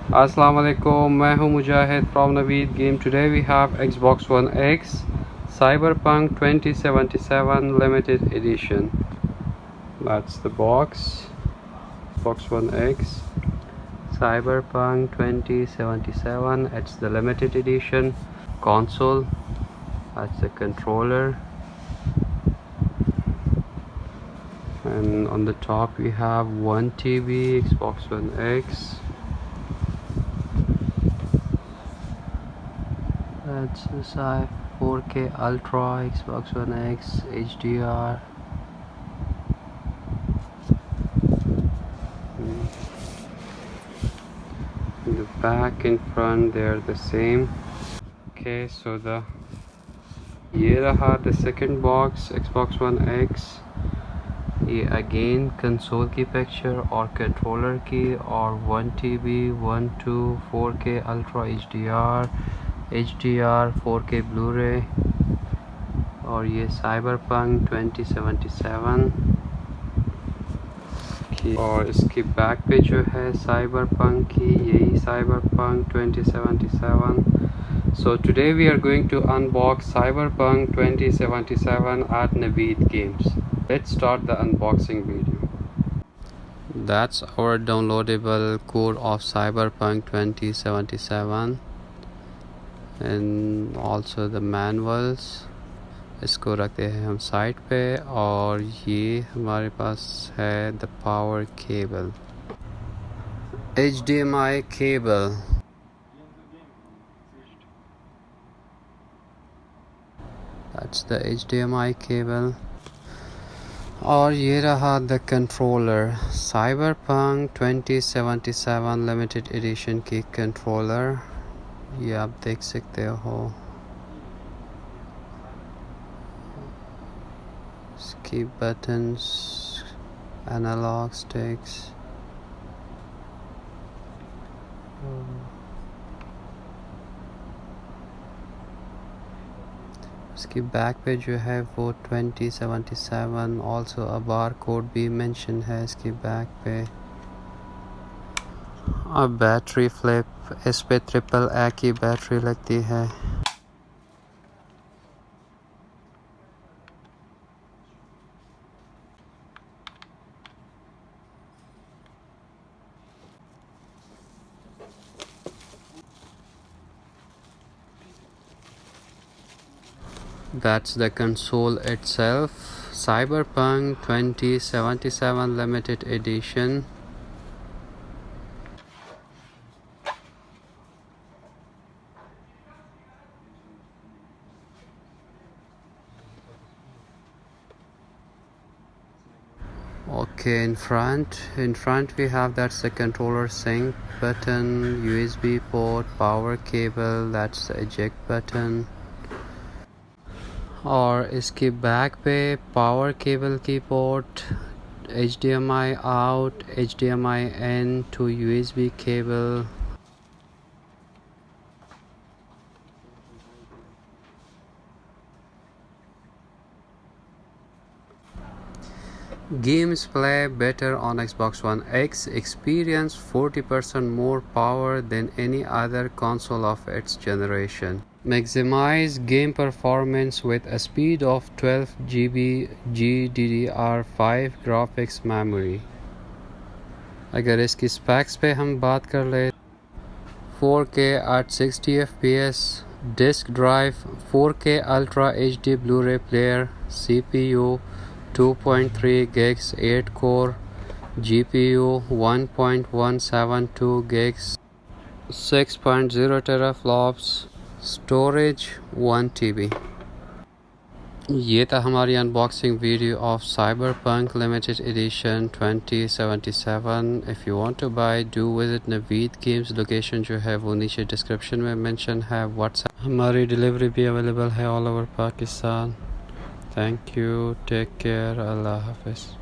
Assalamu alaikum, मैं हूँ Mujahid from Naveed Game. Today we have Xbox One X Cyberpunk 2077 limited edition. That's the box. Xbox One X Cyberpunk 2077. It's the limited edition console. That's the controller. And on the top we have 1 TB Xbox One X. That's the size 4K Ultra Xbox One X HDR. In the back and front they're the same. Okay, so ये रहा the second box Xbox One X. ये again console की picture और controller की और 1 TB 4K Ultra HDR 4K Blu-ray और ये Cyberpunk 2077 की और इसकी बैक पे जो है Cyberpunk की यही Cyberpunk 2077. So today we are going to unbox Cyberpunk 2077 at Naveed Games. Let's start the unboxing video. That's our downloadable code of Cyberpunk 2077 and also the manuals. इसको रखते हैं हम साइड पे और ये हमारे पास है the power cable, HDMI cable. That's the HDMI cable. और ये रहा the controller, Cyberpunk 2077 limited edition की controller. ये आप देख सकते हो. इसकी buttons, analog sticks. इसकी बैक पे जो है वो 2077 also a बार कोड भी मेंशन है इसकी बैक पे. और बैटरी फ्लिप, इस पे AAA की बैटरी लगती है. That's the console itself, Cyberpunk 2077 limited edition. Okay, in front we have that's the controller sync button, USB port, power cable, that's the eject button. और इसकी बैक पे पावर केबल की port, HDMI out, HDMI in to USB cable. Games play better on Xbox One X. Experience 40% more power than any other console of its generation. Maximize game performance with a speed of 12 GB GDDR5 graphics memory. अगर इसकी specs पे हम बात कर ले, 4K at 60 FPS, disk drive, 4K Ultra HD Blu-ray player, CPU 2.3 gigs 8 core, GPU 1.172 gigs 6.0 teraflops, storage 1 TB. ये था हमारी unboxing video of Cyberpunk Limited Edition 2077. If you want to buy, do visit Naveed Games. Location जो है वो नीचे description में mention है. WhatsApp हमारी डिलीवरी भी अवेलेबल है all over Pakistan. Thank you. Take care. Allah Hafiz.